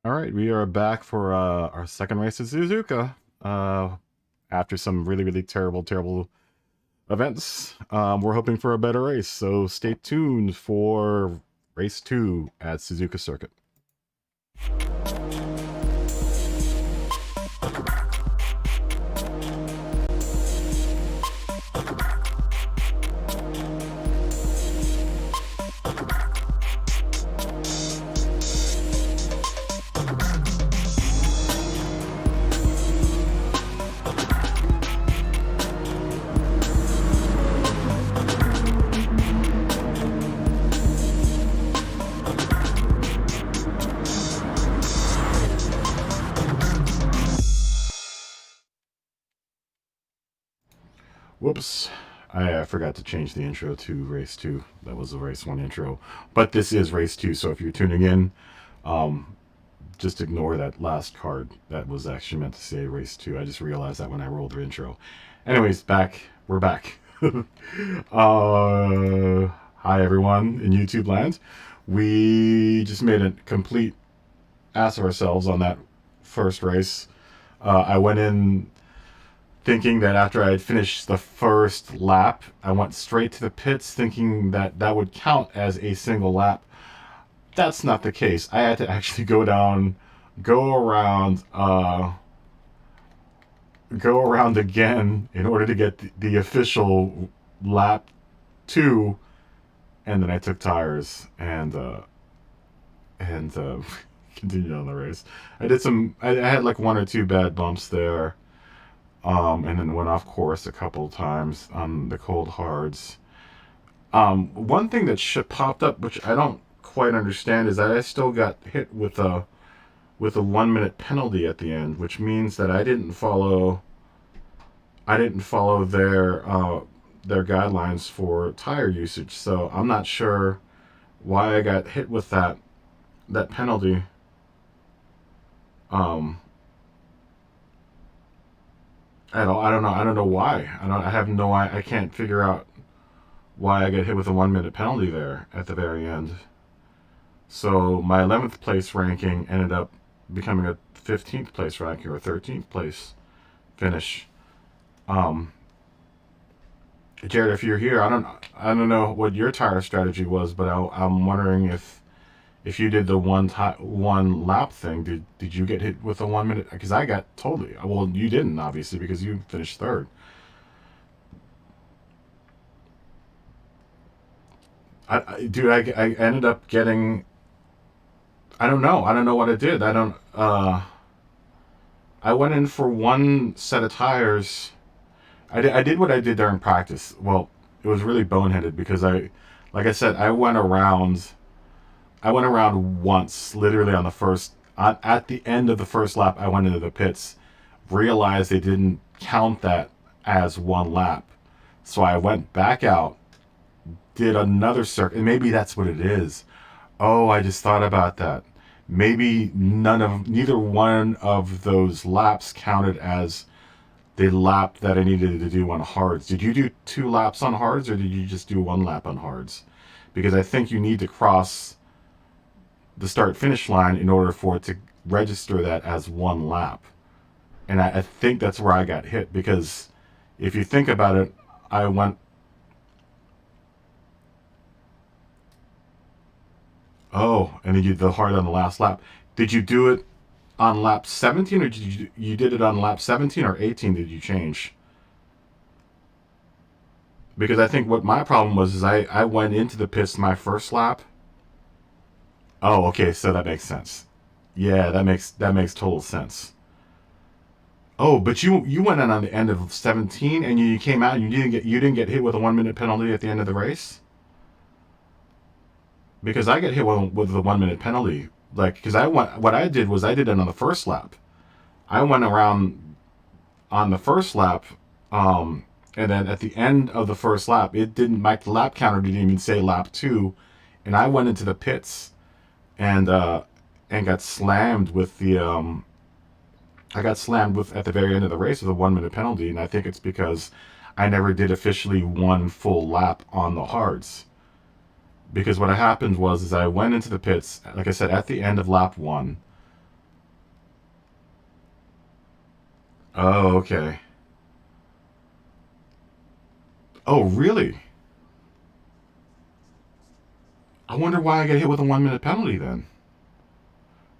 All right, we are back for our second race at Suzuka. After some really terrible events, we're hoping for a better race. So stay tuned for race 2 at Suzuka Circuit. Whoops. I forgot to change the intro to race 2. That was the race 1 intro. But this is race 2, so if you're tuning in, just ignore that last card. That was actually meant to say race 2. I just realized that when I rolled the intro. Anyways, back. We're back. Hi, everyone in YouTube land. We just made a complete ass of ourselves on that first race. I went in thinking that after I had finished the first lap, I went straight to the pits thinking that that would count as a single lap. That's not the case. I had to actually go around again in order to get the official lap 2, and then I took tires and continued on the race. I had like one or two bad bumps there. And then went off course a couple of times on the cold hards. One thing that popped up, which I don't quite understand, is that I still got hit with a 1 minute penalty at the end, which means that I didn't follow their guidelines for tire usage. So I'm not sure why I got hit with that penalty. I don't know why. I can't figure out why I got hit with a 1 minute penalty there at the very end. So my 11th place ranking ended up becoming a 15th place ranking or a 13th place finish. Jared, if you're here, I don't know what your tire strategy was, but I'm wondering if you did the one lap thing, did you get hit with a 1 minute? Because I got totally. Well, you didn't, obviously, because you finished third. I ended up getting. I don't know. I don't know what I did. I don't. I went in for one set of tires. I did what I did during practice. Well, it was really boneheaded because like I said, I went around once, literally on the first, at the end of the first lap. I went into the pits, realized they didn't count that as one lap. So I went back out, did another circuit, and maybe that's what it is. Oh, I just thought about that. Maybe neither one of those laps counted as the lap that I needed to do on hards. Did you do 2 laps on hards, or did you just do 1 lap on hards? Because I think you need to cross the start finish line in order for it to register that as 1 lap. And I think that's where I got hit, because if you think about it, I went. Oh, and then you did the hard on the last lap. Did you do it on lap 17, or did you did it on lap 17 or 18? Did you change? Because I think what my problem was is I went into the pits my first lap. Oh, okay, so that makes sense. Yeah, that makes total sense. Oh, but you went in on the end of 17 and you came out and you didn't get hit with a 1 minute penalty at the end of the race? Because I get hit with the 1 minute penalty. Like, because what I did was I did it on the first lap. I went around on the first lap, and then at the end of the first lap, my lap counter didn't even say lap 2, and I went into the pits and got slammed with I got slammed with at the very end of the race with a 1 minute penalty, and I think it's because I never did officially 1 full lap on the hards. Because what happened was I went into the pits, like I said, at the end of lap 1. Oh, okay. Oh, really? I wonder why I got hit with a 1 minute penalty then.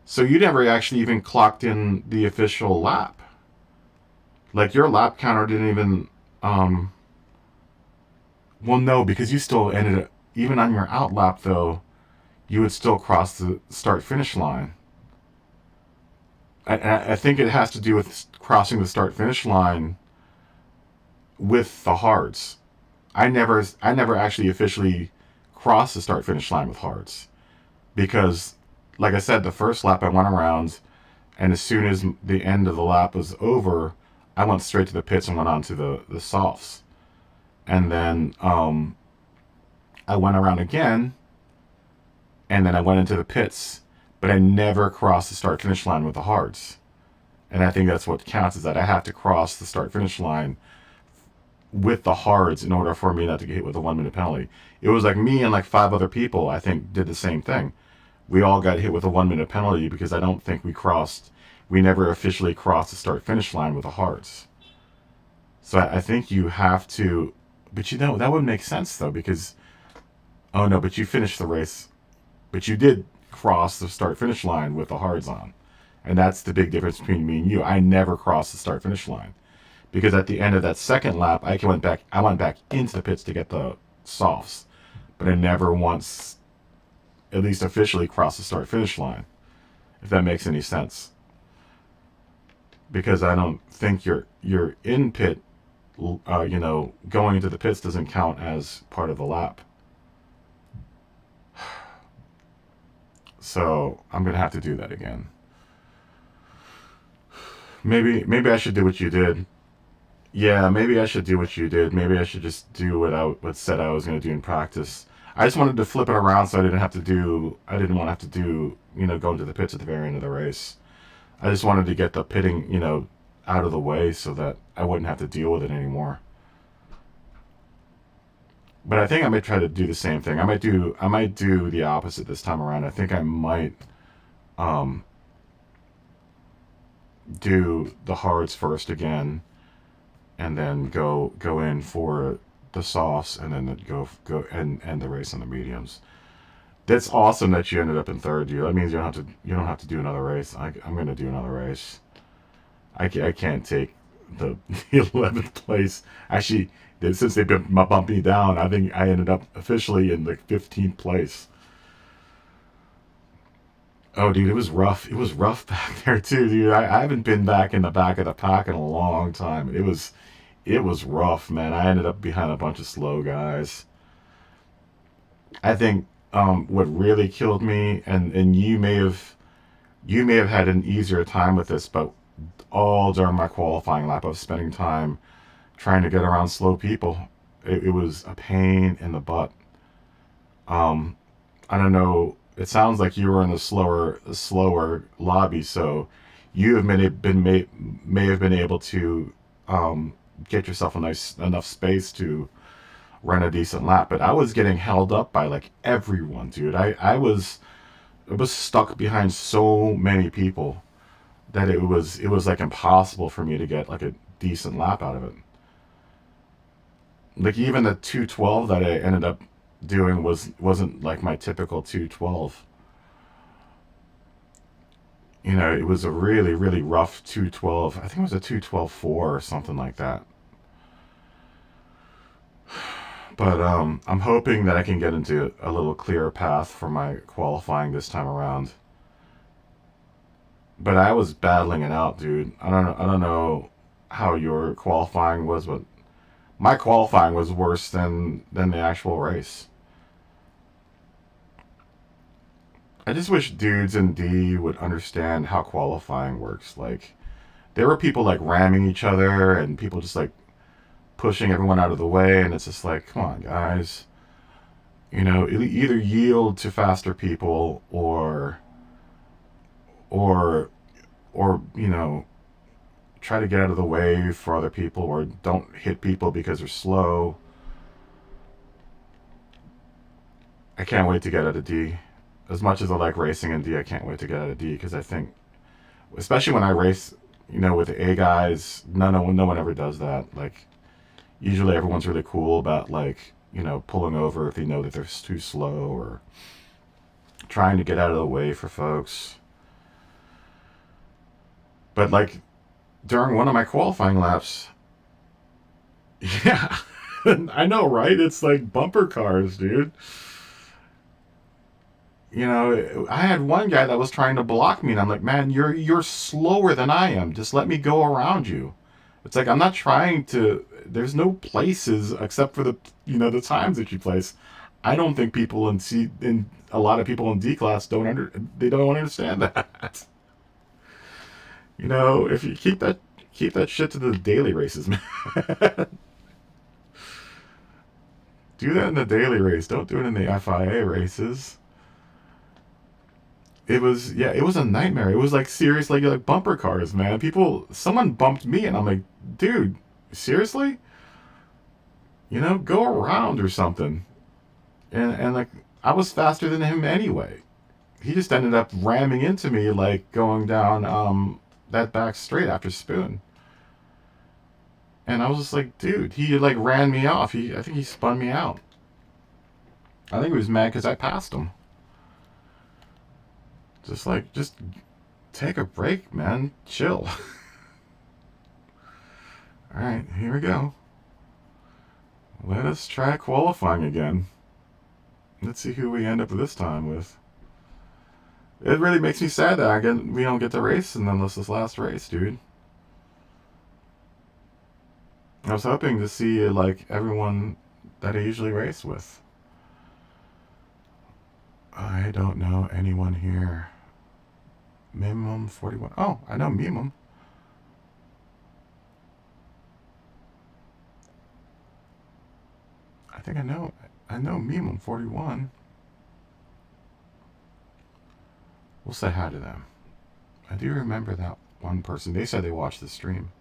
So you never actually even clocked in the official lap. Like your lap counter didn't even. Um, well, no, because you still ended up even on your out lap though. You would still cross the start finish line. I think it has to do with crossing the start finish line with the hards. I never actually officially crossed the start finish line with hards because, like I said, the first lap I went around, and as soon as the end of the lap was over, I went straight to the pits and went on to the softs, and then I went around again, and then I went into the pits, but I never crossed the start finish line with the hards. And I think that's what counts is that I have to cross the start finish line with the hards in order for me not to get hit with a 1 minute penalty. It was like me and like five other people, I think, did the same thing. We all got hit with a 1 minute penalty because I don't think we never officially crossed the start finish line with the hards. So I think you have to, but you know, that would make sense though because, oh no, but you finished the race, but you did cross the start finish line with the hards on. And that's the big difference between me and you. I never crossed the start finish line because at the end of that second lap, I went back into the pits to get the softs, but I never once, at least officially, crossed the start finish line. If that makes any sense, because I don't think your in pit, going into the pits doesn't count as part of the lap. So I'm gonna have to do that again. Maybe I should do what you did. Yeah, maybe I should do what you did. Maybe I should just do what said I was going to do in practice. I just wanted to flip it around so I didn't have to do. I didn't want to have to do. Go into the pits at the very end of the race. I just wanted to get the pitting, out of the way so that I wouldn't have to deal with it anymore. But I think I might try to do the same thing. I might do the opposite this time around. I think I might um, do the hards first again and then go in for the softs and then go and end the race on the mediums. That's awesome that you ended up in third, dude. That means you don't have to do another race. I'm gonna do another race. I can't take the the 11th place. Actually, since they bumped me down, I think I ended up officially in the 15th place. Oh, dude, it was rough. It was rough back there too, dude. I haven't been back in the back of the pack in a long time. It was rough, man. I ended up behind a bunch of slow guys. I think what really killed me, and you may have had an easier time with this, but all during my qualifying lap, I was spending time trying to get around slow people. It was a pain in the butt. Um, I don't know. It sounds like you were in the slower lobby, so you have may have been able to um, get yourself a nice enough space to run a decent lap. But I was getting held up by like everyone, dude. I was stuck behind so many people that it was like impossible for me to get like a decent lap out of it. Like even the 212 that I ended up doing wasn't like my typical 212. It was a really really rough 212. I think it was a 212.4 or something like that. But I'm hoping that I can get into a little clearer path for my qualifying this time around. But I was battling it out, dude. I don't know how your qualifying was, but my qualifying was worse than the actual race. I just wish dudes in D would understand how qualifying works. Like there were people like ramming each other and people just like pushing everyone out of the way, and it's just like, come on, guys. Either yield to faster people or or try to get out of the way for other people, or don't hit people because they're slow. I can't wait to get out of D. As much as I like racing in D, I can't wait to get out of D because I think, especially when I race with the A guys, no one ever does that. Like, usually everyone's really cool about, like, pulling over if they know that they're too slow, or trying to get out of the way for folks. But, like, during one of my qualifying laps, yeah, I know, right? It's like bumper cars, dude. I had one guy that was trying to block me, and I'm like, man, you're slower than I am. Just let me go around you. It's like, I'm not trying to. There's no places except for the times that you place. I don't think people in a lot of people in D class they don't understand that. If you keep that shit to the daily races, man. Do that in the daily race. Don't do it in the FIA races. It was a nightmare. It was like seriously like bumper cars, man. Someone bumped me, and I'm like, dude, seriously? Go around or something. And like, I was faster than him anyway. He just ended up ramming into me, like going down that back straight after Spoon. And I was just like, dude, he like ran me off. I think he spun me out. I think he was mad because I passed him. Just take a break, man. Chill. All right, here we go. Let us try qualifying again. Let's see who we end up this time with. It really makes me sad that we don't get to race and then this last race, dude. I was hoping to see like everyone that I usually race with. I don't know anyone here. Minimum 41. Oh, I know Minimum. I think I know Minimum 41. We'll say hi to them. I do remember that one person. They said they watched the stream.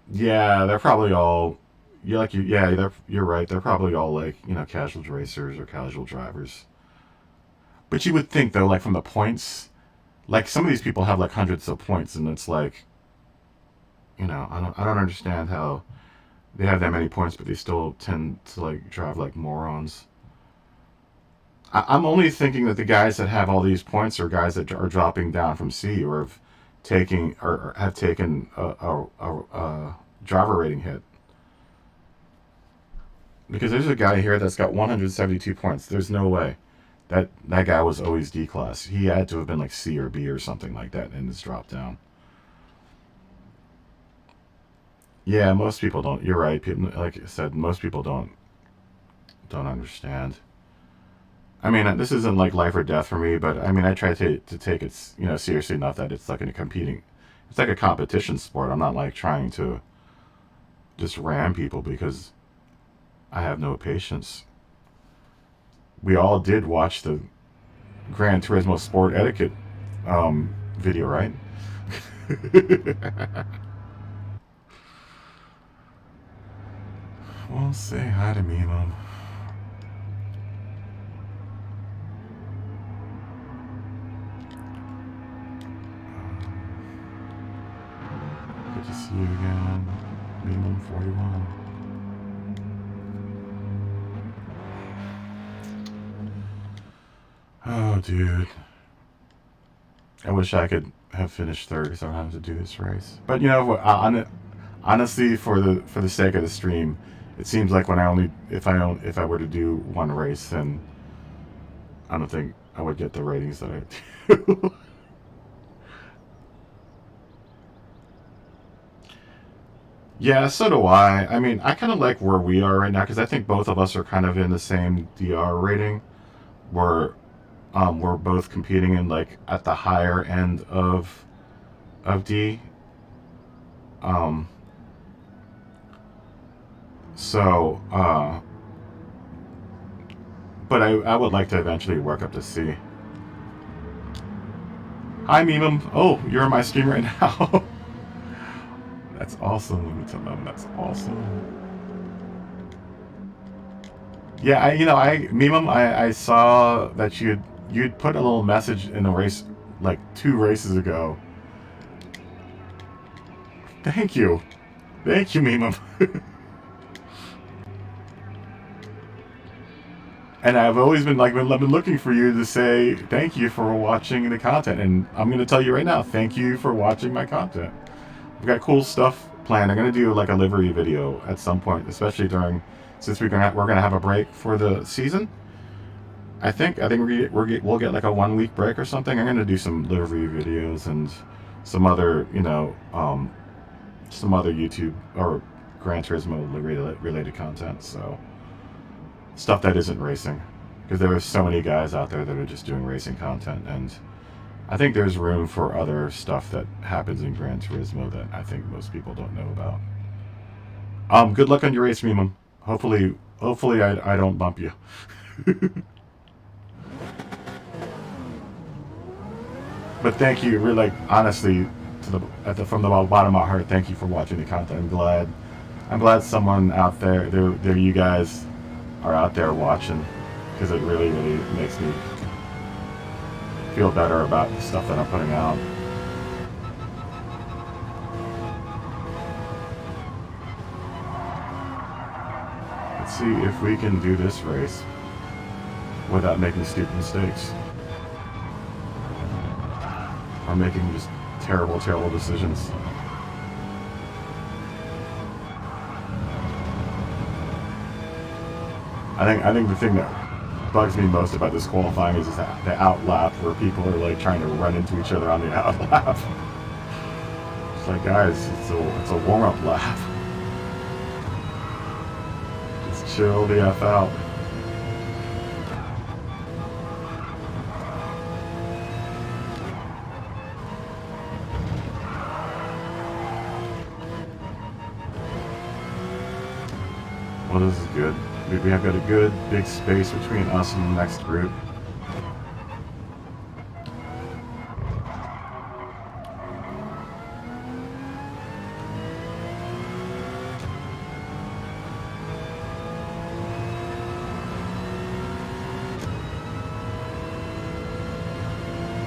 Yeah, they're probably all. You're right. They're probably all like casual racers or casual drivers. But you would think though, like from the points, like some of these people have like hundreds of points, and it's like, I don't understand how they have that many points, but they still tend to like drive like morons. I'm only thinking that the guys that have all these points are guys that are dropping down from C, or have taken a driver rating hit. Because there's a guy here that's got 172 points. There's no way that guy was always D class. He had to have been like C or B or something like that in his drop down. Yeah, most people don't. You're right. People, like I said, most people don't understand. I mean, this isn't like life or death for me, but I mean, I try to take it seriously enough that it's like a competing. It's like a competition sport. I'm not like trying to just ram people because I have no patience. We all did watch the Gran Turismo Sport Etiquette video, right? Well, say hi to me, Mom. Good to see you again. Meme 41. Oh, dude. I wish I could have finished third because I don't have to do this race. But you know what? Honestly, for the sake of the stream, it seems like if I were to do one race, then I don't think I would get the ratings that I do. Yeah, so do I. I mean, I kind of like where we are right now because I think both of us are kind of in the same DR rating. We're we're both competing in like at the higher end of D. Um, so, but I would like to eventually work up to C. Hi, Meme. Oh, you're in my stream right now. That's awesome. Let me tell them that's awesome. Yeah, Meme, I saw that you'd put a little message in the race like 2 races ago Thank you. Thank you, Mima. And I've always been like, I've been looking for you to say thank you for watching the content. And I'm going to tell you right now, thank you for watching my content. I've got cool stuff planned. I'm going to do like a livery video at some point, especially since we're gonna have a break for the season. I think we'll get like a 1 week break or something. I'm going to do some livery videos and some other, some other YouTube or Gran Turismo related content. So stuff that isn't racing, because there are so many guys out there that are just doing racing content, and I think there's room for other stuff that happens in Gran Turismo that I think most people don't know about. Good luck on your race, Mimum. Hopefully I don't bump you. But thank you, really, like, honestly, from the bottom of my heart, thank you for watching the content. I'm glad someone out there, you guys are out there watching, because it really, really makes me feel better about the stuff that I'm putting out. Let's see if we can do this race without making stupid mistakes. Or making just terrible, terrible decisions. I think the thing that bugs me most about this qualifying is the outlap, where people are like trying to run into each other on the outlap. It's like, guys, it's a warm-up lap. Just chill the F out. Well, this is good. We have got a good big space between us and the next group.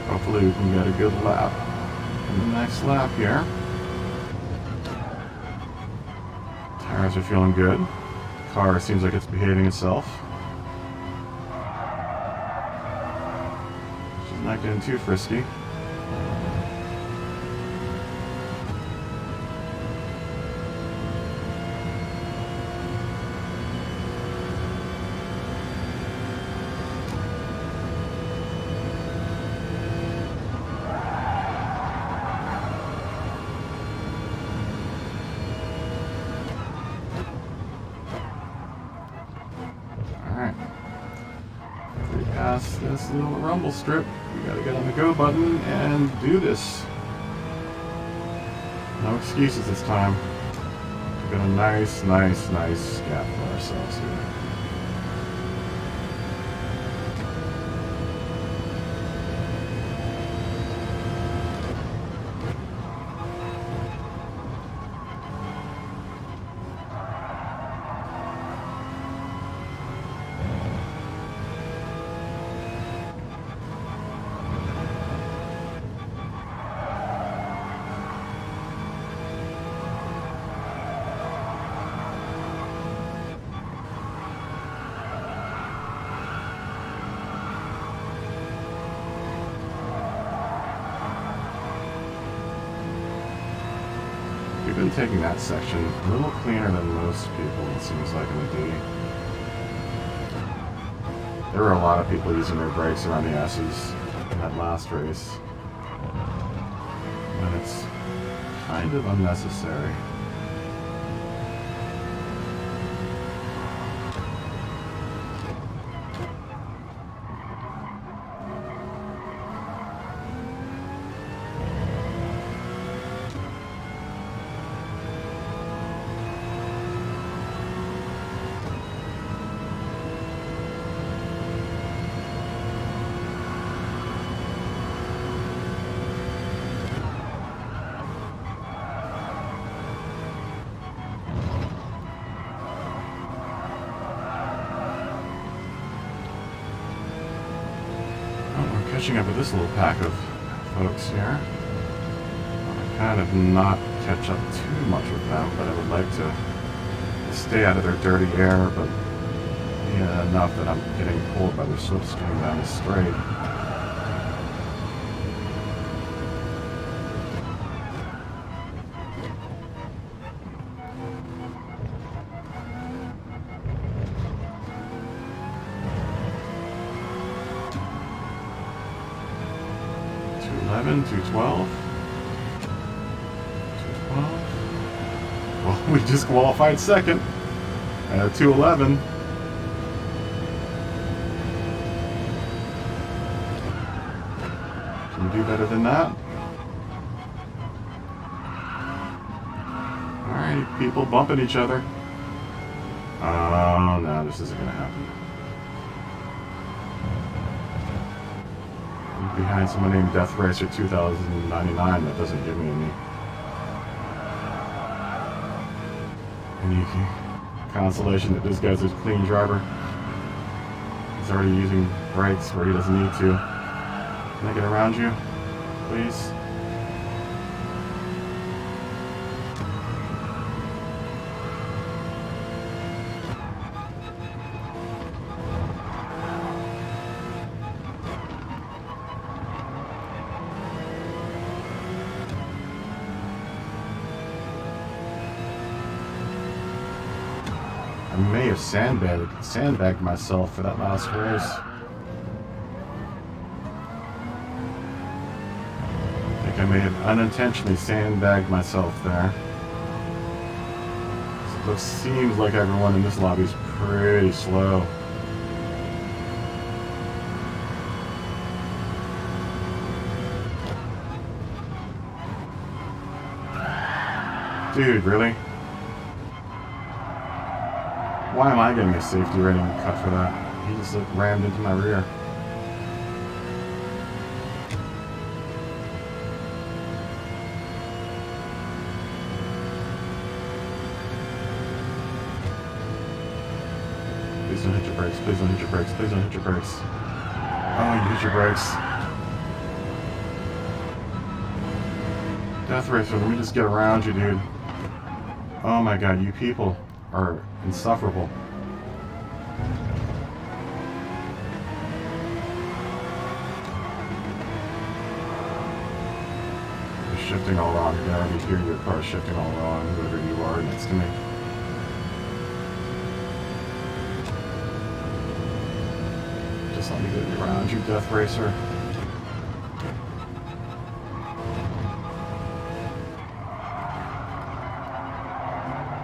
Hopefully we can get a good lap in the next lap here. Tires are feeling good. Car seems like it's behaving itself. She's not getting too frisky. This little rumble strip, we gotta get on the go button and do this. No excuses this time. We've got a nice gap for ourselves here. Been taking that section a little cleaner than most people, it seems like, in the D. There were a lot of people using their brakes around the S's in that last race, and it's kind of unnecessary. Catching up with this little pack of folks here. I'm kind of not catch up too much with them, but I would like to stay out of their dirty air, but yeah, enough that I'm getting pulled by the slipstream down the straight. $211, $212. Well, we just qualified second at $211. Can you do better than that? Alright, people bumping each other. Oh, no, this isn't going to happen. Behind someone named Death Racer 2099, that doesn't give me any consolation that this guy's a clean driver. He's already using brakes where he doesn't need to. Can I get around you, please? I may have sandbagged myself for that last race. I think I may have unintentionally sandbagged myself there. It seems like everyone in this lobby is pretty slow. Dude, really? Why am I getting a safety rating cut for that? He just rammed into my rear. Please don't hit your brakes, please don't hit your brakes, please don't hit your brakes. Oh, you hit your brakes. Death Racer, let me just get around you, dude. Oh my god, you people are insufferable. You're shifting all wrong. You can already hear your car shifting all wrong, whoever you are next to me. Just let me get around you, Death Racer.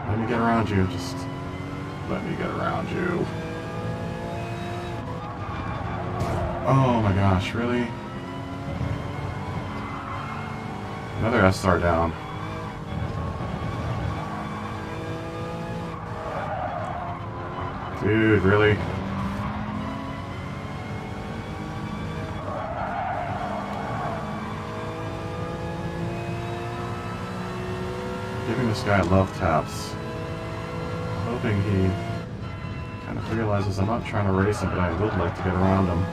Let me get around you, just let me get around you. Oh my gosh, really? Another S-Star down. Dude, really? Giving this guy love taps. Hoping he kind of realizes I'm not trying to race him, but I would like to get around him.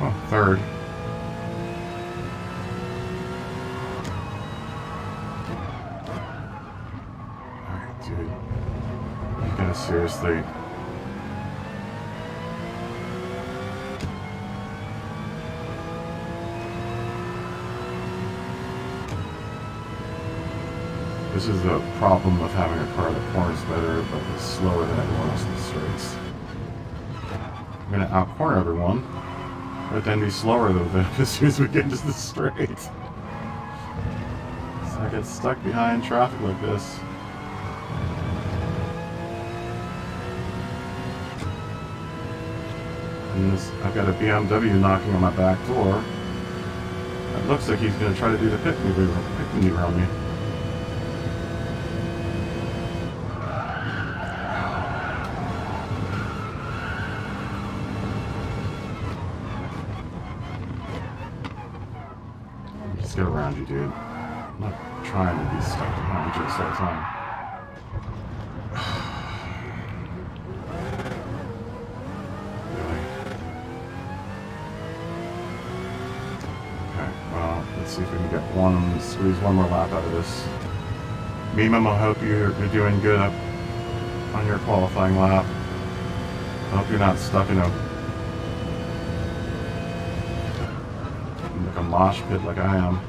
Oh, third. Alright, dude. You gotta seriously... This is the problem with having a car that corners better, but is slower than everyone else in the straights. I'm going to out-corner everyone, but then be slower than them as soon as we get into the straight. So I get stuck behind traffic like this. And I've got a BMW knocking on my back door. It looks like he's going to try to do the pit maneuver on me. Get around you, dude. I'm not trying to be stuck behind you this whole time. Really? Let's see if we can get squeeze one more lap out of this. Mimim, I hope you're doing good up on your qualifying lap. I hope you're not stuck in a mosh pit like I am.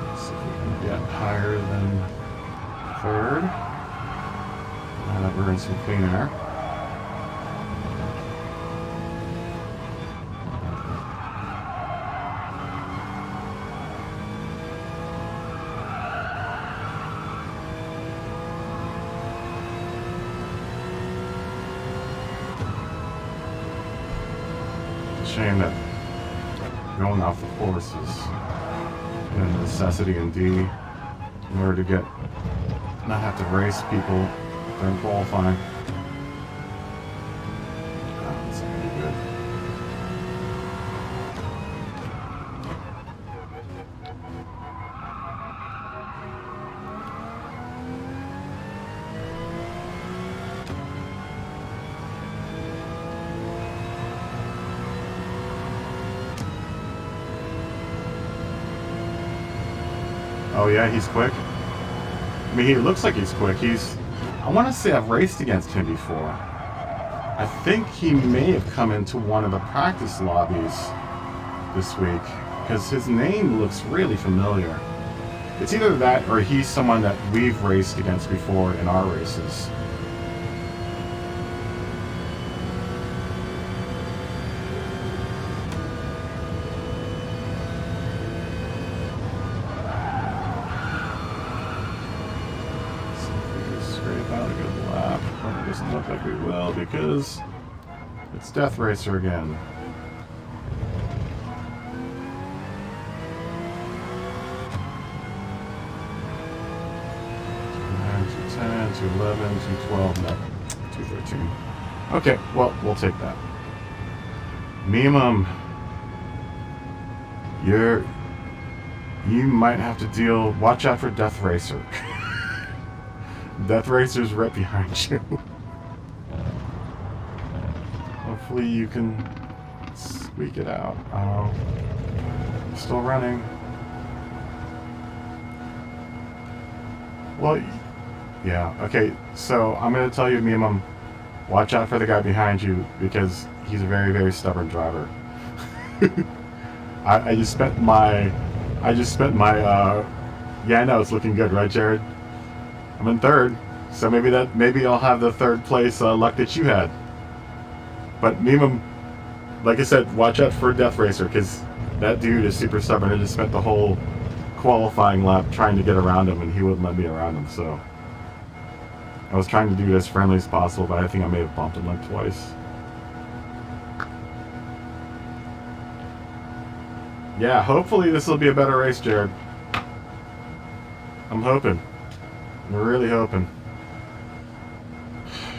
Let's see if we can get higher than third. Now that we're in some clean air. Shame that going off the course is a necessity indeed in order to not have to race people during qualifying. That's not gonna be good. Oh yeah, he's quick. I mean, he looks like he's quick. I want to say I've raced against him before. I think he may have come into one of the practice lobbies this week, because his name looks really familiar. It's either that or he's someone that we've raced against before in our races. Doesn't look like we will because it's Death Racer again. 210, 211, 212, no, 213. Okay, well, we'll take that. Mimim, you might have to watch out for Death Racer. Death Racer's right behind you. Hopefully you can squeak it out. Oh, still running. Well, yeah, okay, so I'm going to tell you, Mimim, watch out for the guy behind you because he's a very, very stubborn driver. I just spent my, yeah, I know, it's looking good, right, Jared? I'm in third, so maybe I'll have the third place luck that you had. But Mimim, like I said, watch out for Death Racer because that dude is super stubborn. I just spent the whole qualifying lap trying to get around him, and he wouldn't let me around him. So I was trying to do it as friendly as possible, but I think I may have bumped him like twice. Yeah, hopefully this will be a better race, Jared. I'm hoping. I'm really hoping.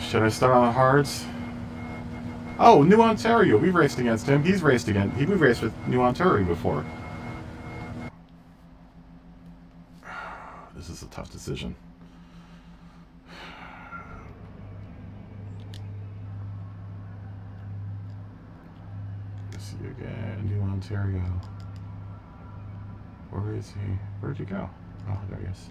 Should I start on the hards? Oh, New Ontario. We've raced against him. We've raced with New Ontario before. This is a tough decision. Let's see you again. New Ontario. Where is he? Where'd he go? Oh, there he is.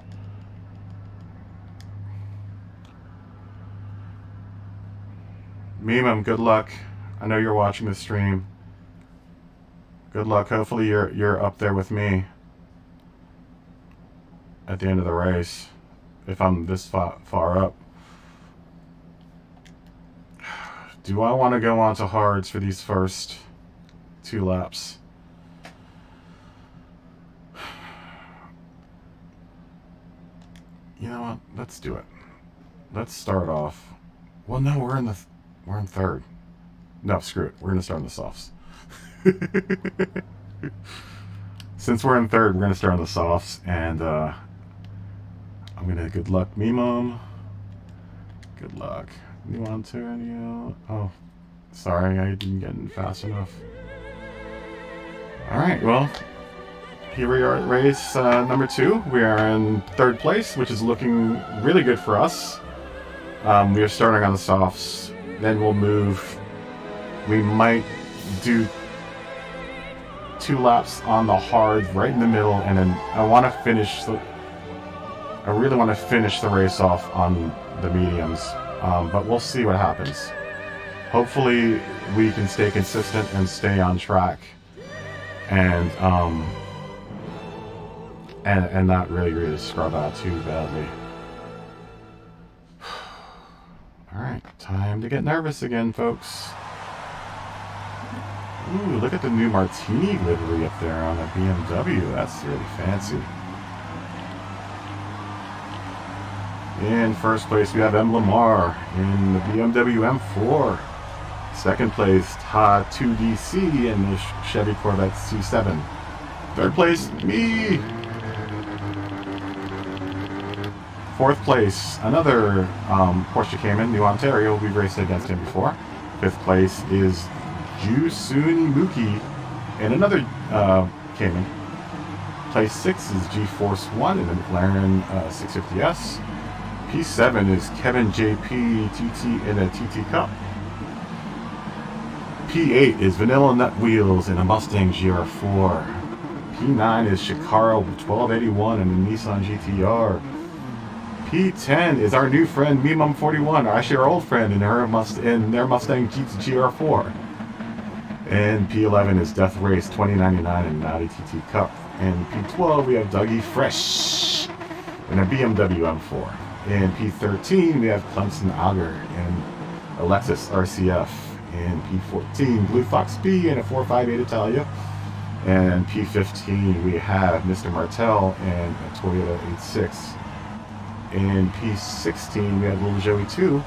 Mimim, good luck. I know you're watching the stream. Good luck. Hopefully you're up there with me at the end of the race, if I'm this far up. Do I want to go on to hards for these first 2 laps? You know what? Let's do it. Let's start off. Well, no, we're in third. No, screw it. We're going to start on the softs. Since we're in third, we're going to start on the softs. And I'm going to good luck, Mimim. Good luck. New Ontario. Oh, sorry. I didn't get in fast enough. All right. Well, here we are at race number 2. We are in third place, which is looking really good for us. We are starting on the softs. Then we'll move. We might do 2 laps on the hard right in the middle, and then I really want to finish the race off on the mediums, but we'll see what happens. Hopefully we can stay consistent and stay on track, and not really scrub out too badly. Alright, time to get nervous again, folks. Ooh, look at the new Martini livery up there on the BMW. That's really fancy. In first place, we have M. Lamar in the BMW M4. Second place, Todd 2DC in the Chevy Corvette C7. Third place, me. Fourth place, another Porsche Cayman, New Ontario. We've raced against him before. Fifth place is Jusun Muki in another Cayman. Place 6 is G-Force 1 in the McLaren 650S. P7 is Kevin JP TT in a TT Cup. P8 is Vanilla Nut Wheels in a Mustang GR4. P9 is Shikara 1281 in a Nissan GTR. P10 is our new friend Mimum41, or actually our old friend in their Mustang GR4. And P11 is Death Race 2099 in an Audi TT Cup. And P12 we have Dougie Fresh in a BMW M4. In P13 we have Clemson Auger in a Lexus RCF. In P14 Blue Fox B in a 458 Italia. And P15 we have Mr. Martel in a Toyota 86. In P16 we have Little Joey 2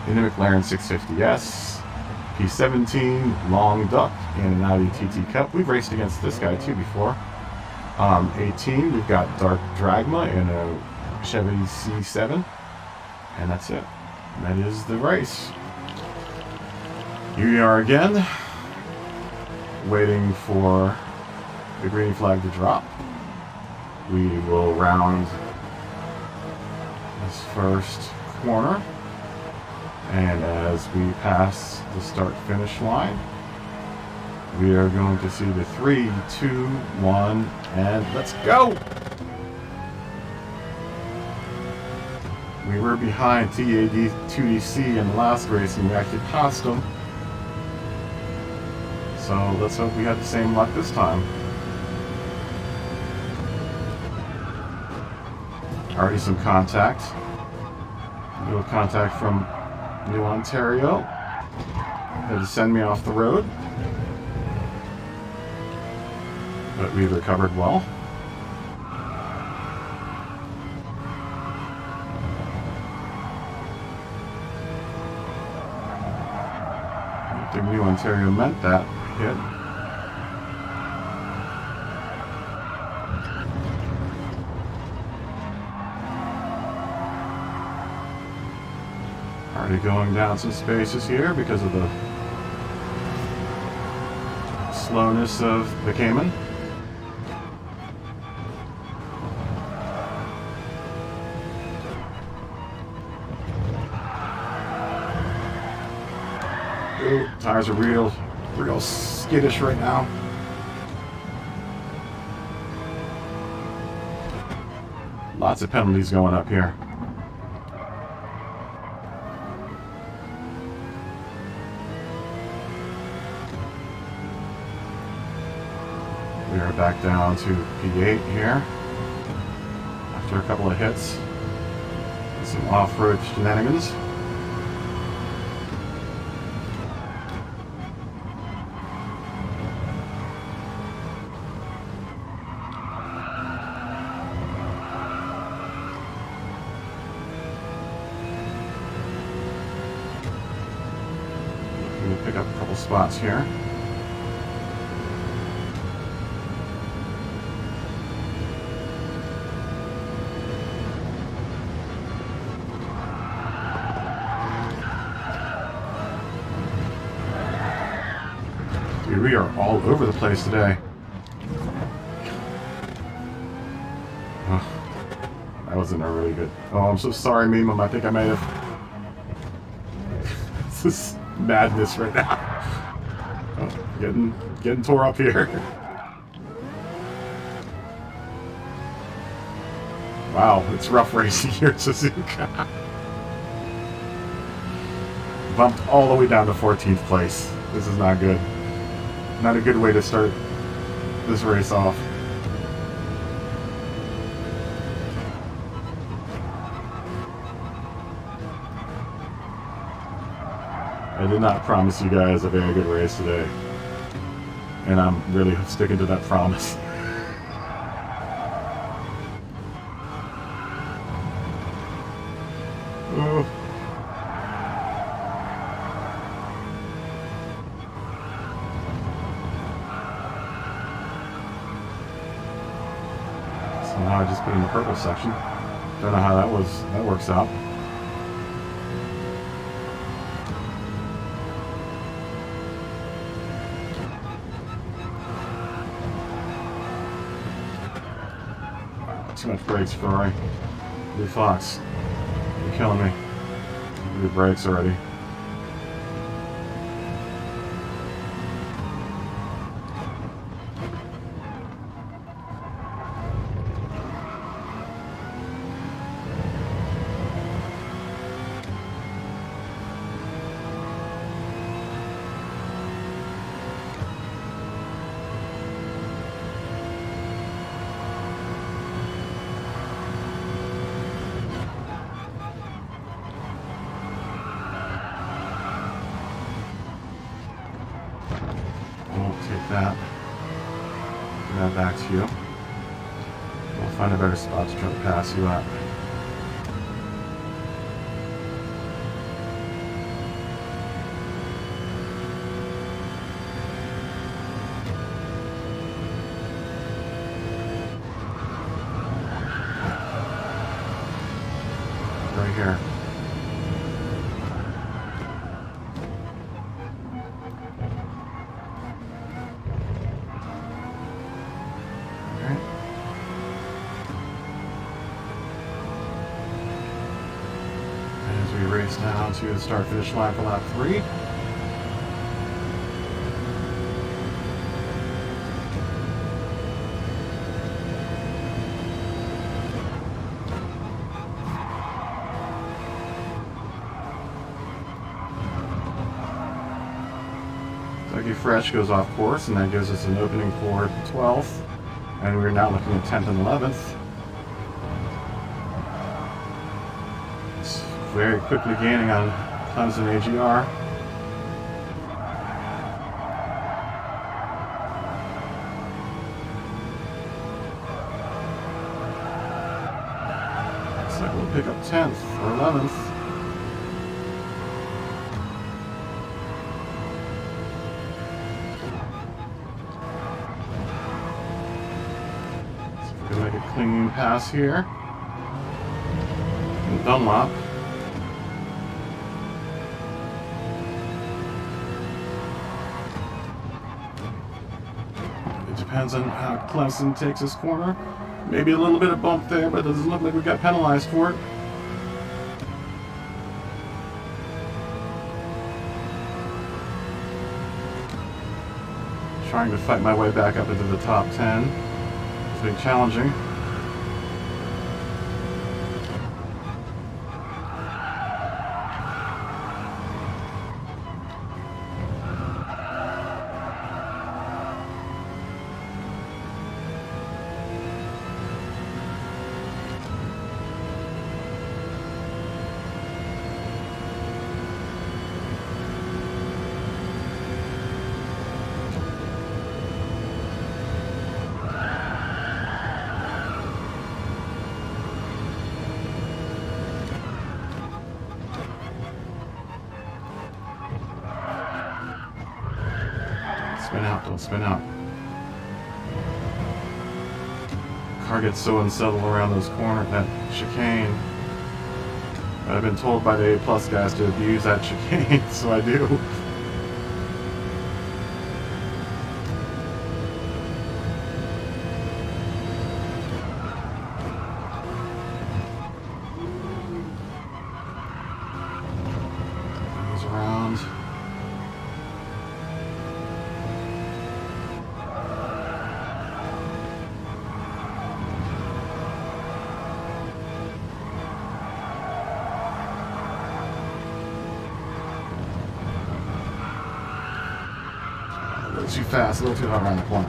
in the McLaren 650S. P17 Long Duck in an Audi TT Cup. We've raced against this guy too before. 18 we've got Dark Dragma in a Chevy C7, and that's it. That is the race. Here we are again, waiting for the green flag to drop. We will round this first corner, and as we pass the start-finish line, we are going to see the 3, 2, 1, and let's go! We were behind TAD 2DC in the last race, and we actually passed them. So let's hope we have the same luck this time. Already some contact. A little contact from New Ontario. Had to send me off the road. But we recovered well. I think New Ontario meant that hit. Already going down some spaces here because of the slowness of the Cayman. Ooh, tires are real skittish right now. Lots of penalties going up here. We are back down to P8 here after a couple of hits and some off-road shenanigans. We'll pick up a couple spots here. We are all over the place today. Oh, that wasn't a really good... Oh, I'm so sorry, Mimum. I think I might have This is madness right now. Oh, getting tore up here. Wow, it's rough racing here at Suzuka. Bumped all the way down to 14th place. This is not good. Not a good way to start this race off. I did not promise you guys a very good race today. And I'm really sticking to that promise. Oh. Somehow I just put in the purple section. Don't know how that works out. Too much brakes, Ferrari. Blue Fox, you're killing me. Blue brakes already. Take that. Give that back to you. We'll find a better spot to try to pass you at. Right here. We race down to the start-finish line for lap 3. Dougie Fresh goes off course, and that gives us an opening for 12th. And we're now looking at 10th and 11th. Very quickly gaining on Clemson AGR. Looks like we'll pick up 10th or 11th. See if we can make a clean pass here. And Dunlop. Depends on how Clemson takes this corner. Maybe a little bit of bump there, but it doesn't look like we got penalized for it. Trying to fight my way back up into the top 10. It's been challenging. Spin out, don't spin out. Car gets so unsettled around those corners, that chicane. I've been told by the A+ guys to abuse that chicane, so I do. Goes around. too fast, a little too hot around the corner.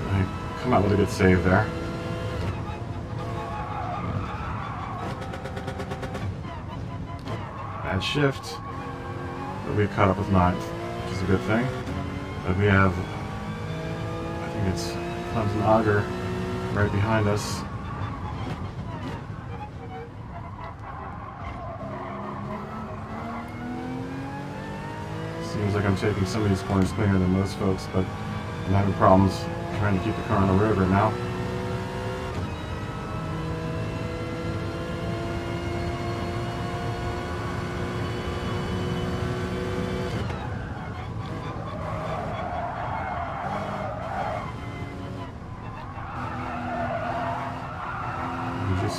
I come out with a good save there. Bad shift. But we caught up with 9th, which is a good thing. But we have, I think it's Clemson Auger right behind us. Seems like I'm taking some of these corners cleaner than most folks, but I'm having problems trying to keep the car on the road right now.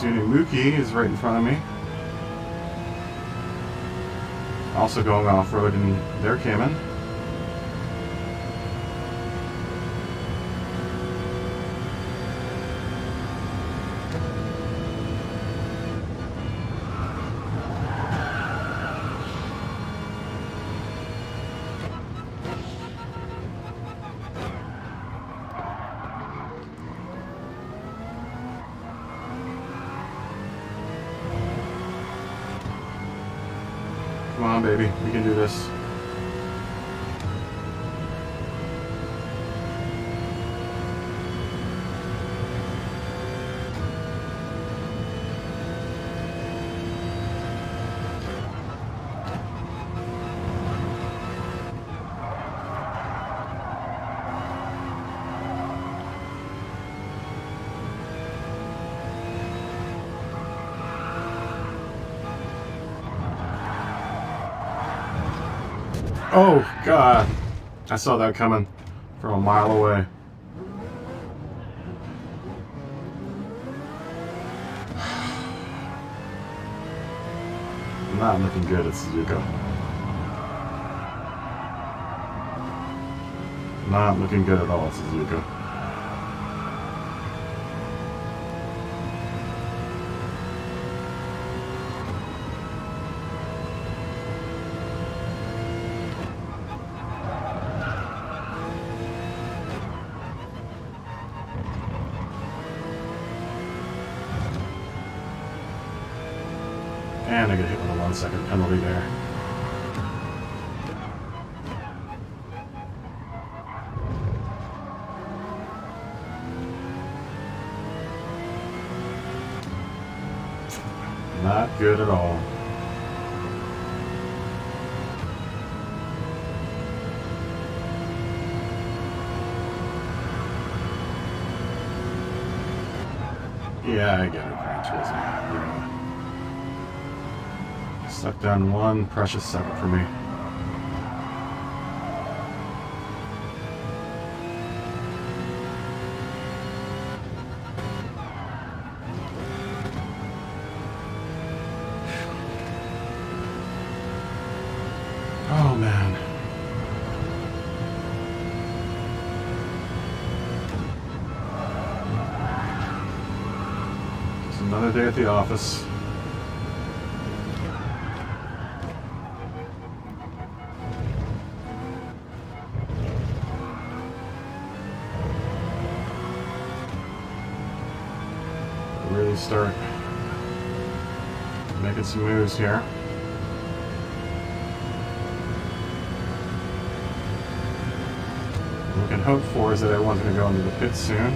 Mookie is right in front of me. Also going off-road in their Cayman. Come on, baby. We can do this. Oh, God. I saw that coming from a mile away. Not looking good at Suzuka. Not looking good at all at Suzuka. And I get hit with a 1 second penalty there. Not good at all. Yeah, I get it, Gran Turismo. Suck down 1 precious second for me. Oh, man. It's another day at the office. Really start making some moves here. What we can hope for is that everyone's going to go into the pits soon.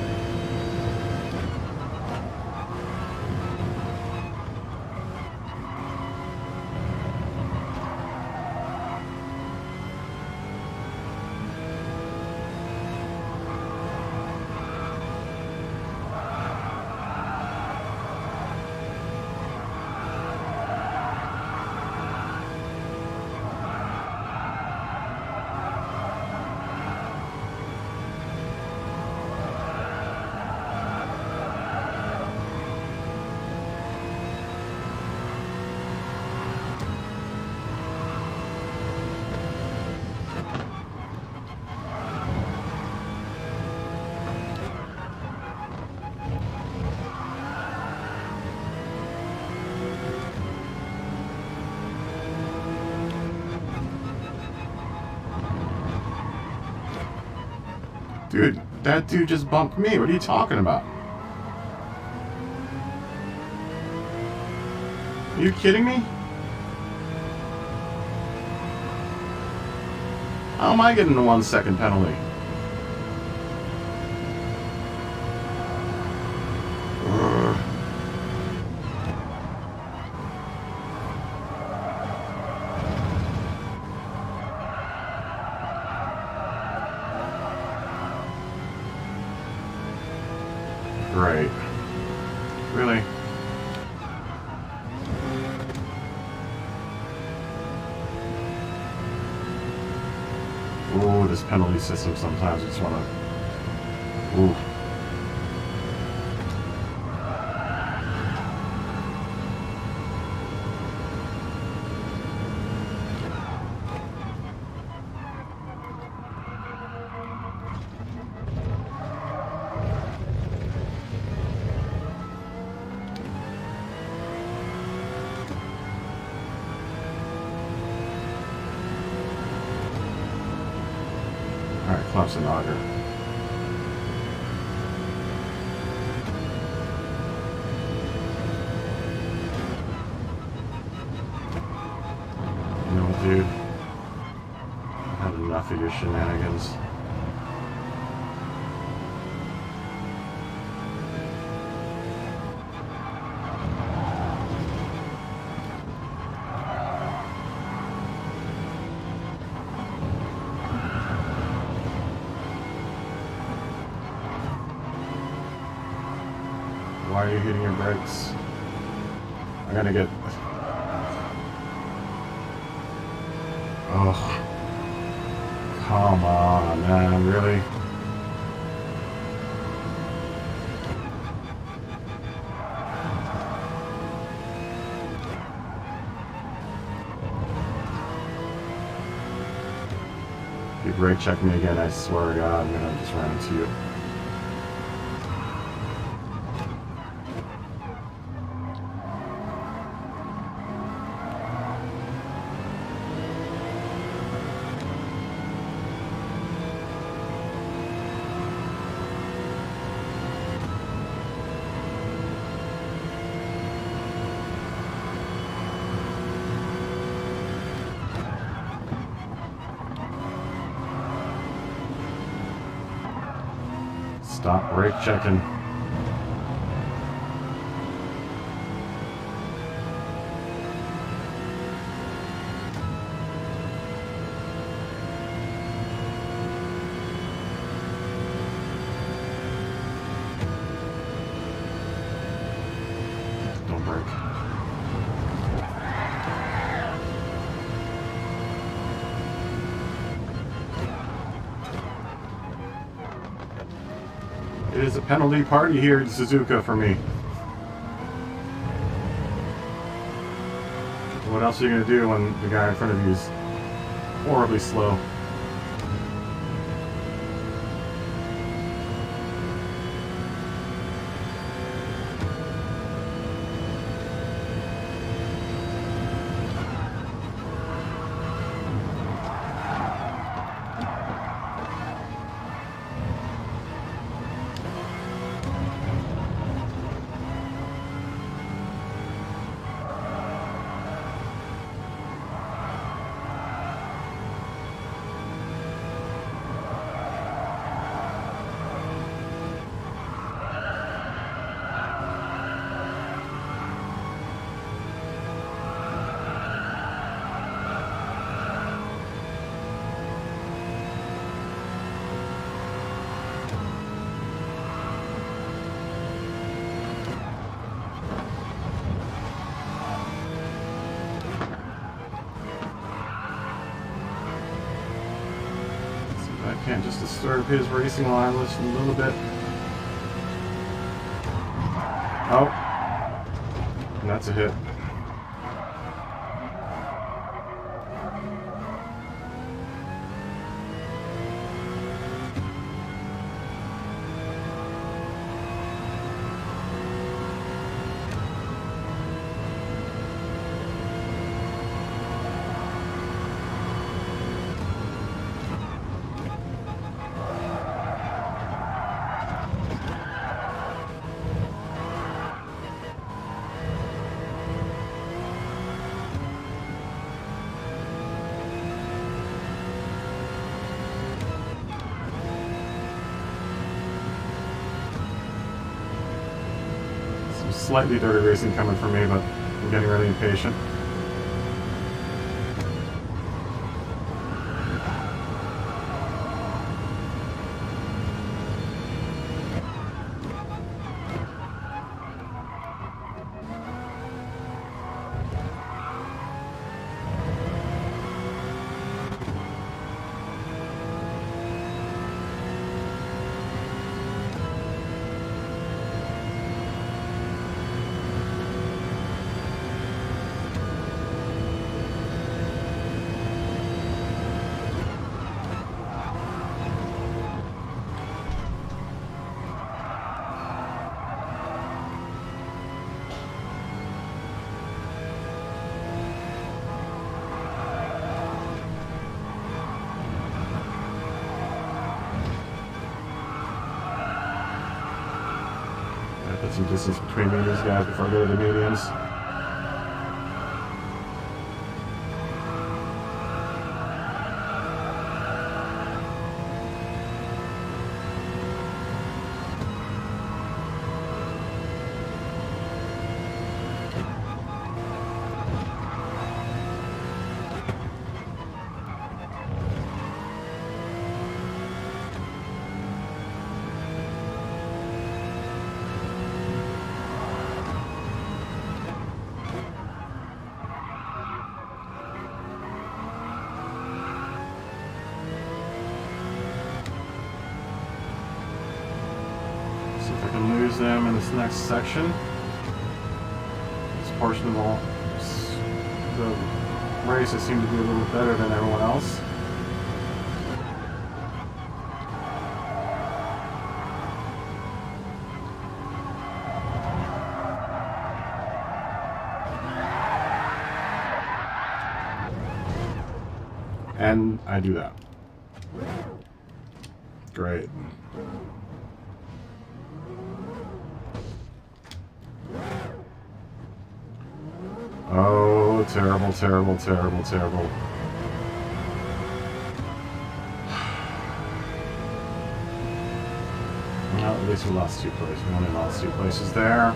Dude, that dude just bumped me. What are you talking about? Are you kidding me? How am I getting a 1 second penalty? Ugh. Great. Really? Ooh, this penalty system sometimes I just want to... Ooh. Alright, Clemson Auger. You know what, dude? I've had enough of your shenanigans. Why are you hitting your brakes? I'm gonna get... Oh. Come on, man, really? If you brake check me again, I swear to God, I'm gonna just run into you. Stop brake checking. Don't brake. It is a penalty party here in Suzuka for me. What else are you going to do when the guy in front of you is horribly slow? I can't just disturb his racing line just a little bit. Oh, and that's a hit. slightly dirty racing coming from me, but I'm getting really impatient. Put some distance between me and these guys before I go to the mediums. Lose them in this next section. This portion of the race I seem to be a little better than everyone else. And I do that. Great. Oh, terrible, terrible, terrible, terrible. Well, at least we lost 2 places. We only lost 2 places there.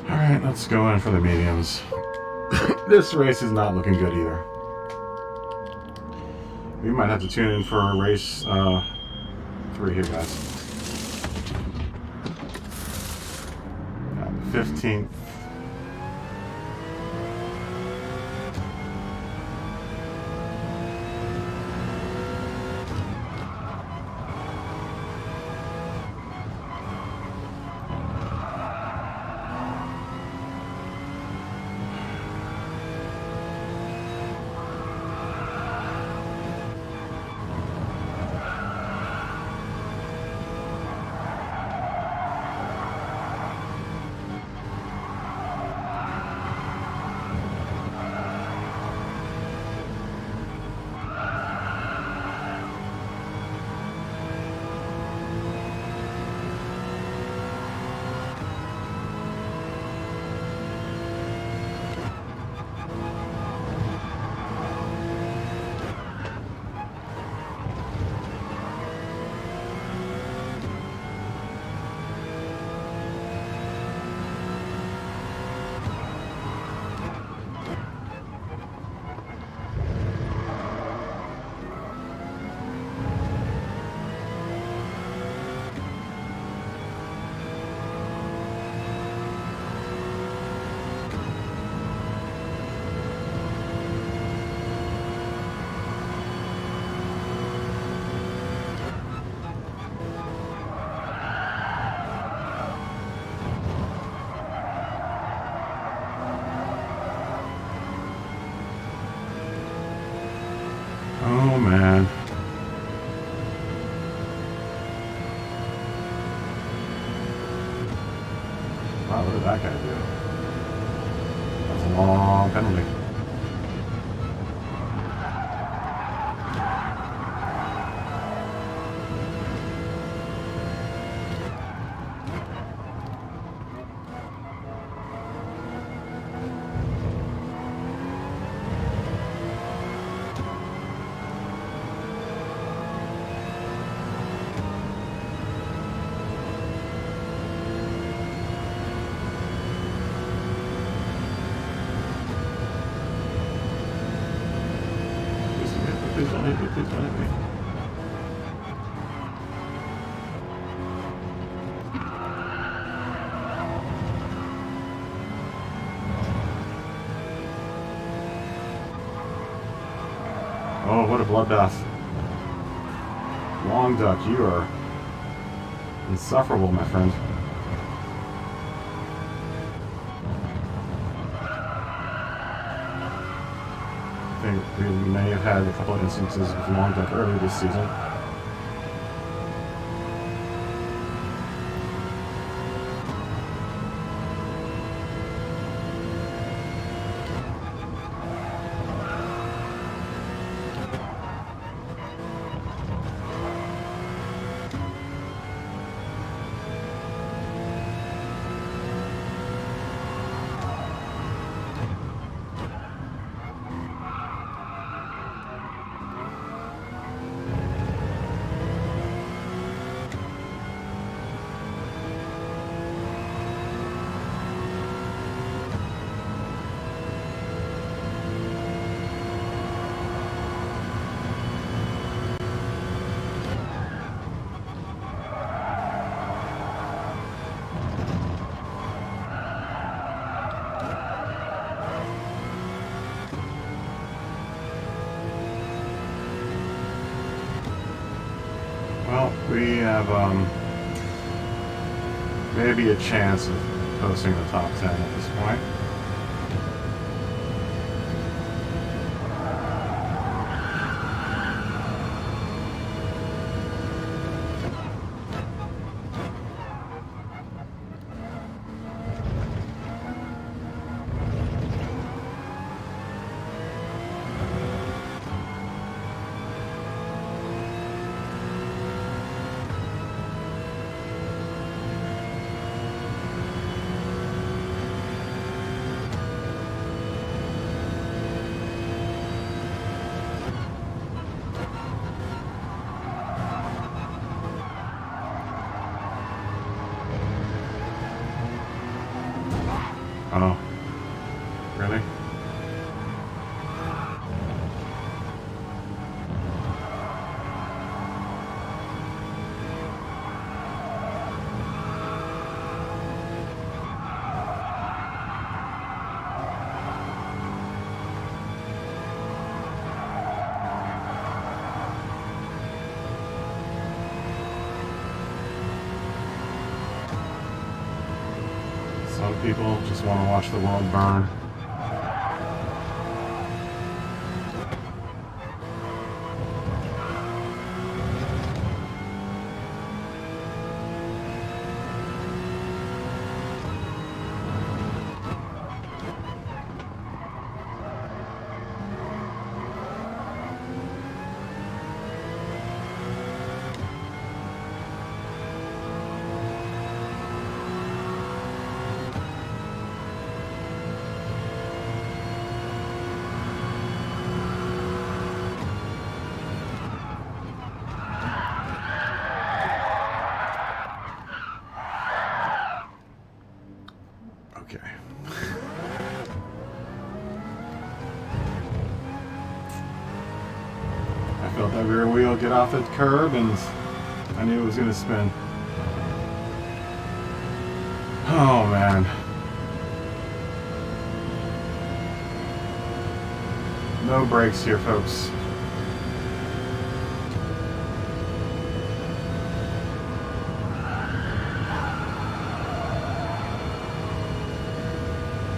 Alright, let's go in for the mediums. This race is not looking good either. We might have to tune in for race 3 here, guys. 15th. Oh man. Wow, what did that guy do? That's a long penalty. Please don't hit me. Please don't hit me. Oh, what a bloodbath. Long Duck, you are insufferable, my friend. I think we may have had a couple of instances with Long Duck earlier this season. Well, we have maybe a chance of posting the top 10 at this point. Oh, really? Some people just want to watch the world burn. Okay. I felt that rear wheel get off the curb and I knew it was going to spin. Oh man. No brakes here, folks.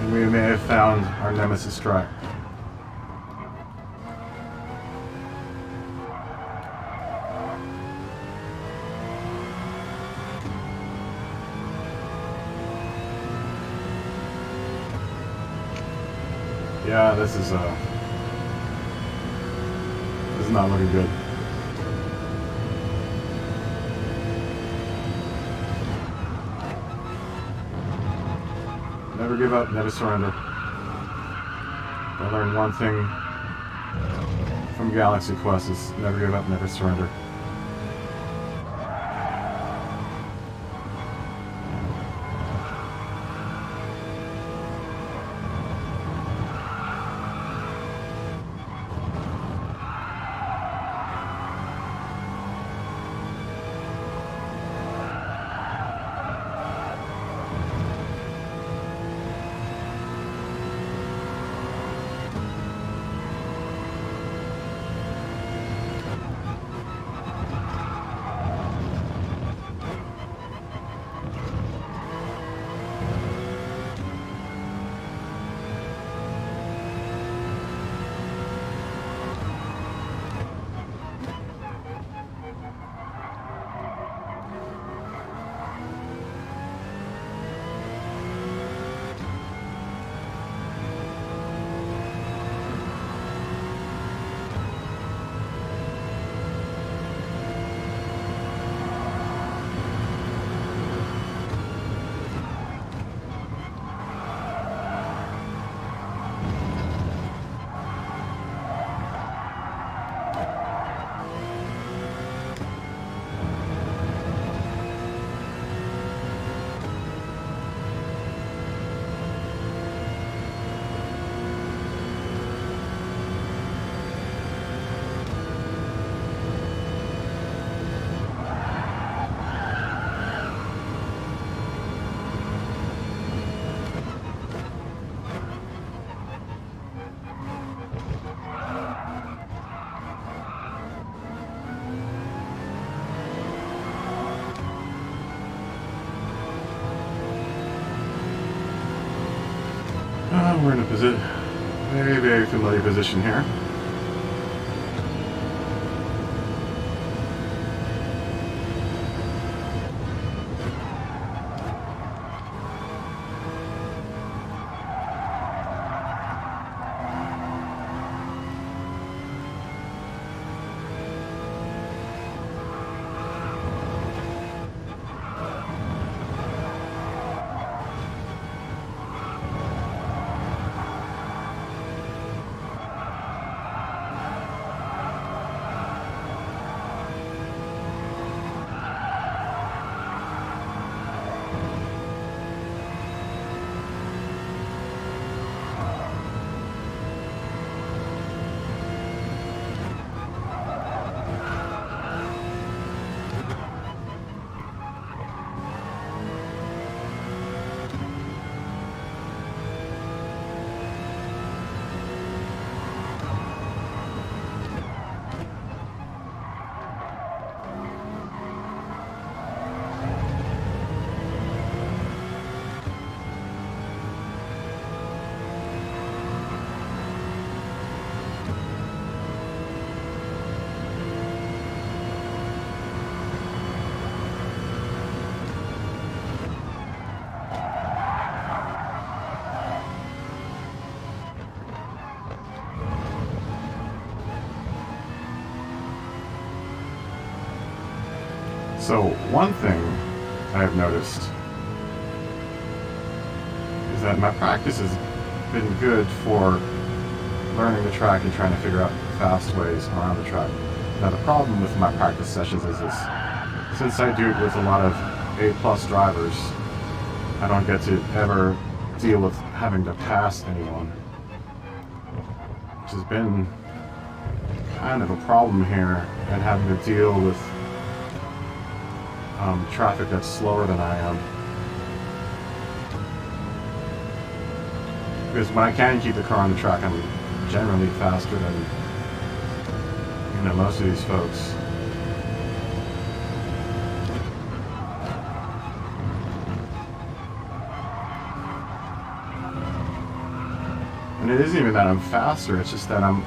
And we may have found our nemesis truck. Yeah, this is not looking good. Never give up, never surrender. I learned one thing from Galaxy Quest is never give up, never surrender. we're in a very, very familiar position here. So one thing I've noticed is that my practice has been good for learning the track and trying to figure out fast ways around the track. Now the problem with my practice sessions is this: since I do it with a lot of A+ drivers, I don't get to ever deal with having to pass anyone, which has been kind of a problem here, and having to deal with traffic that's slower than I am. Because when I can keep the car on the track, I'm generally faster than, you know, most of these folks. And it isn't even that I'm faster, it's just that I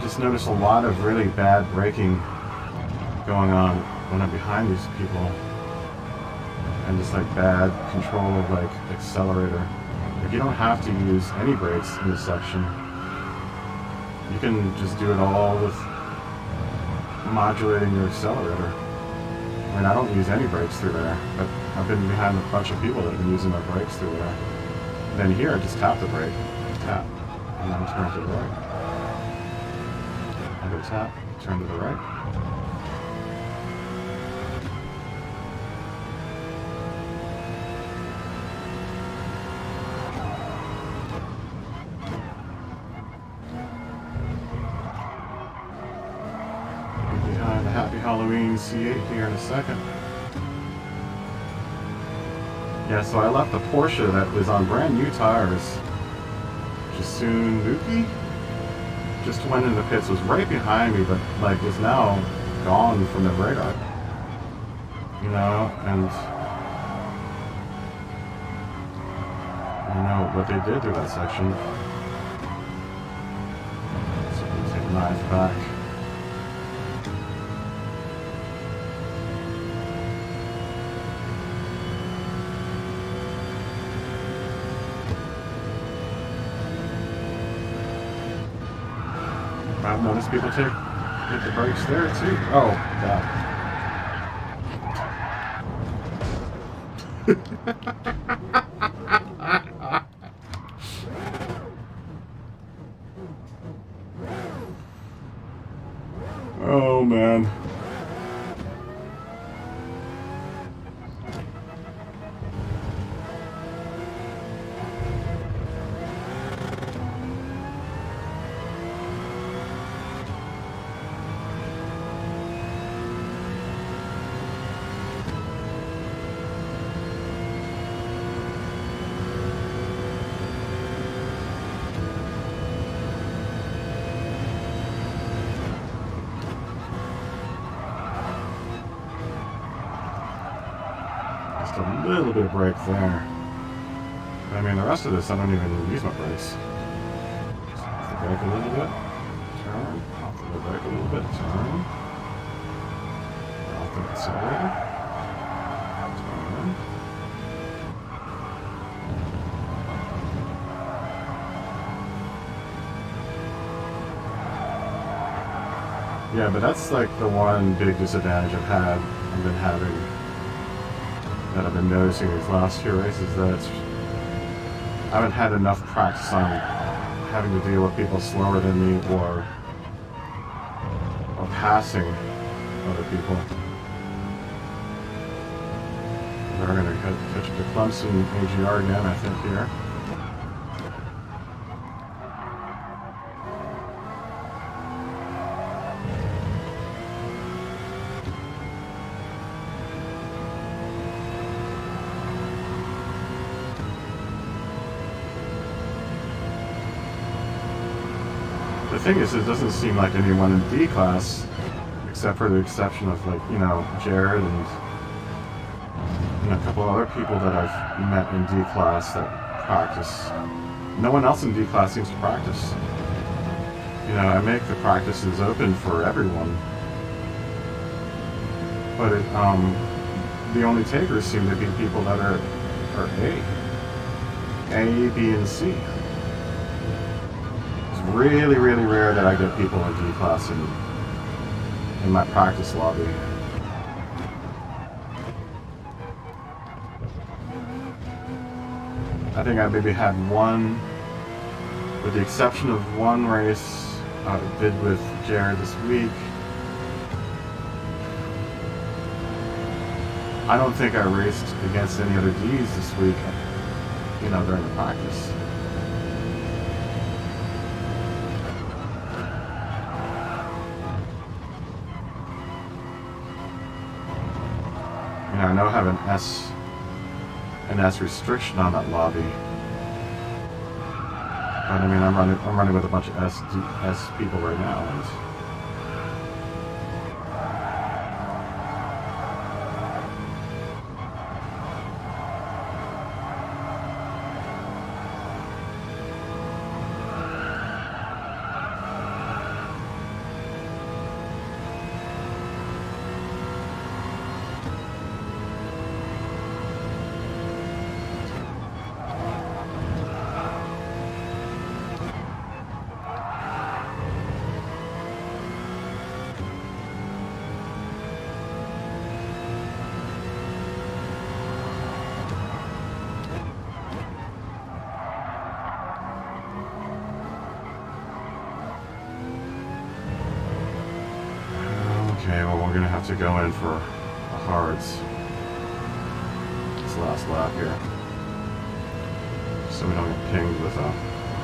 just notice a lot of really bad braking going on when I'm behind these people, and just like bad control of like accelerator. Like, you don't have to use any brakes in this section. You can just do it all with modulating your accelerator. I mean, I don't use any brakes through there, but I've been behind a bunch of people that have been using their brakes through there. And then here, I just tap the brake, tap, and then turn to the right. I go tap, turn to the right. Happy Halloween C8 here in a second. Yeah, so I left the Porsche that was on brand new tires, Suzuka, just went into the pits, was right behind me, but like was now gone from the radar. You know, and I don't know what they did through that section. So we take the knife back. I've noticed people hit the brakes there too. Oh, God. Oh, man. A little bit of brake there. I mean, the rest of this, I don't even use my brakes. Off the brake a little bit, turn. Off the brake a little bit, turn. Off the accelerator, turn. Yeah, but that's like the one big disadvantage I've been having, that I've been noticing these last few races, that I haven't had enough practice on having to deal with people slower than me or passing other people. We're going to catch up to Clemson AGR again, I think, here. The thing is, it doesn't seem like anyone in D class, except for the exception of, like, you know, Jared and a couple other people that I've met in D class that practice. No one else in D class seems to practice. You know, I make the practices open for everyone, but the only takers seem to be people that are A, B, and C. Really, really rare that I get people in D class in my practice lobby. I think I maybe had one, with the exception of one race I did with Jared this week. I don't think I raced against any other Ds this week, you know, during the practice. I know I have an S restriction on that lobby, but I mean, I'm running with a bunch of S people right now, and okay, well, we're gonna have to go in for the hards this last lap here, so we don't get pinged with a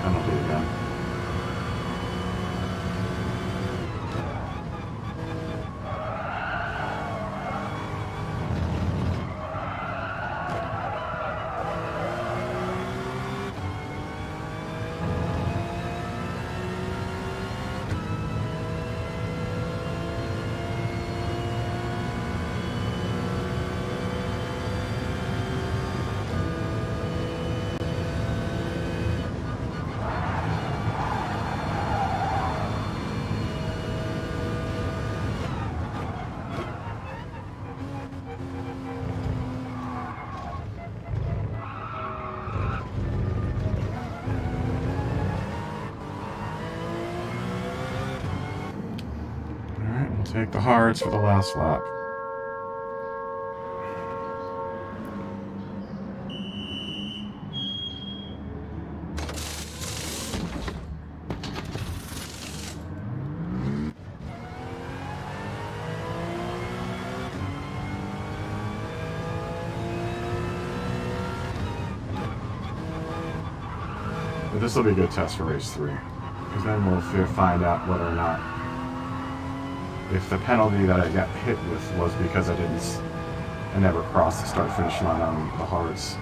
penalty again. Take the hards for the last lap. But this will be a good test for race 3, because then we'll find out whether or not, if the penalty that I got hit with was because I never crossed the start-finish line on the hards.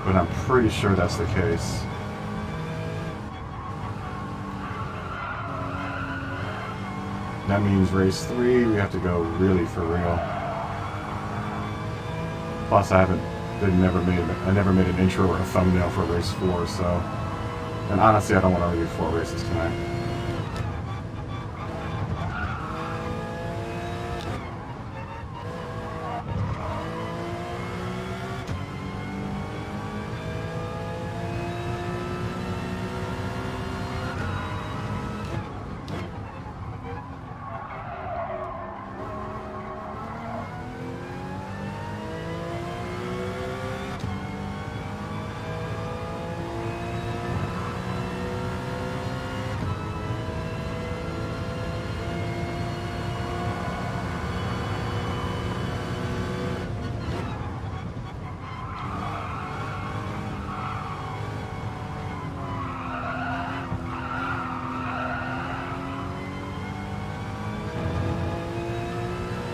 But I'm pretty sure that's the case. That means race 3, we have to go really for real. Plus, I never made an intro or a thumbnail for race 4. So, and honestly, I don't want to review 4 races tonight.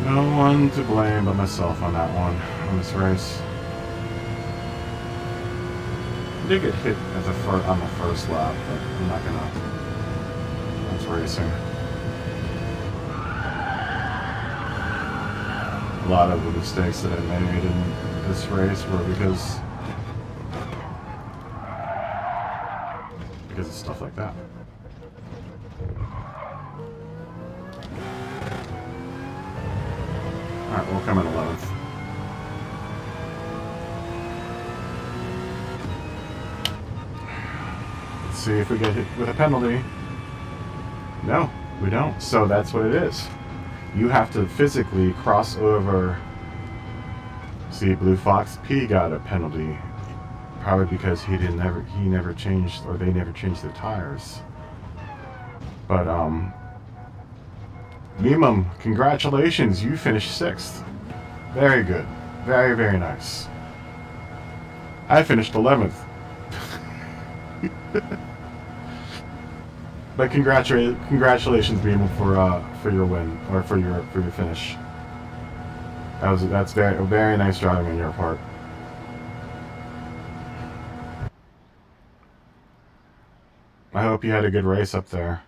No one to blame but myself on that one, on this race. I did get hit on the first lap, but I'm not gonna. That's racing. A lot of the mistakes that I made in this race were because of stuff like that. Alright, we'll come in 11th. Let's see if we get hit with a penalty. No, we don't. So that's what it is. You have to physically cross over. See, Blue Fox P got a penalty. Probably because he never changed, or they never changed their tires. But, Mimum, congratulations, you finished 6th. Very good. Very, very nice. I finished 11th. But congratulations, Mimum, for your win, or for your finish. That's very nice driving on your part. I hope you had a good race up there.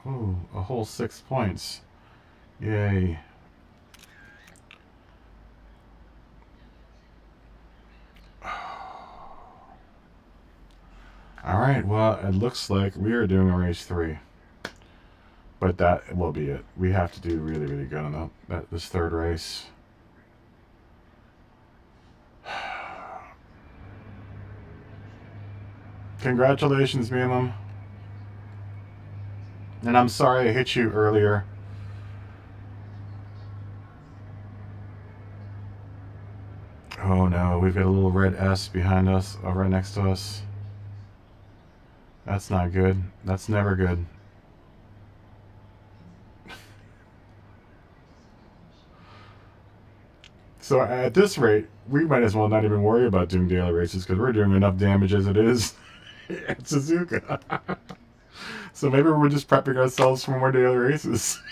Ooh, a whole 6 points. Yay. Alright, well, it looks like we are doing a race 3. But that will be it. We have to do really, really good on this third race. Congratulations, Mimum. And I'm sorry I hit you earlier. Oh no, we've got a little red S behind us, right next to us. That's not good. That's never good. So at this rate, we might as well not even worry about doing daily races because we're doing enough damage as it is at Suzuka. So maybe we're just prepping ourselves for more daily races.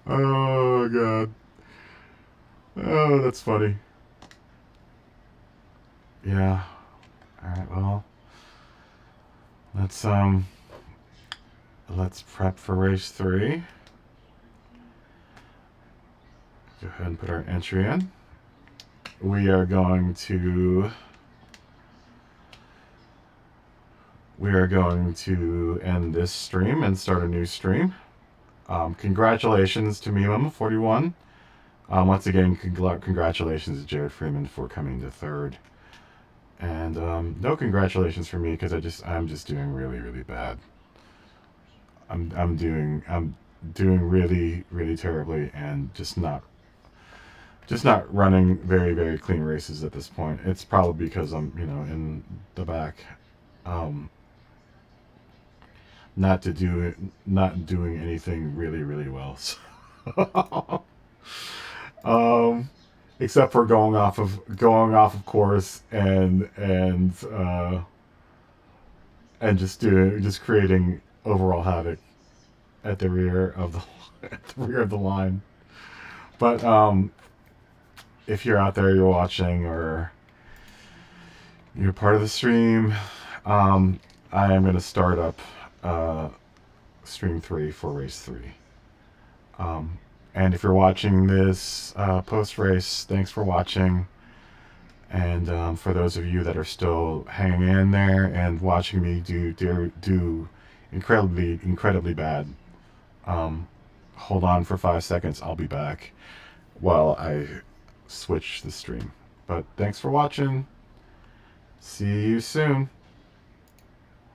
Oh, God. Oh, that's funny. Yeah. Alright, well. Let's prep for race 3. Go ahead and put our entry in. We are going to end this stream and start a new stream. Congratulations to Mimum41. Once again, congratulations to Jared Freeman for coming to 3rd. And no congratulations for me because I'm just doing really, really bad. I'm doing really, really terribly and just not running very, very clean races at this point. It's probably because I'm, in the back. Not doing anything really, really well. So, except for going off of course and just creating overall havoc at the rear of the line. But if you're out there, you're watching, or you're part of the stream, I am going to start up stream 3 for race 3. And if you're watching this post-race, thanks for watching. And for those of you that are still hanging in there and watching me do incredibly bad, hold on for 5 seconds. I'll be back while I switch the stream. But thanks for watching. See you soon.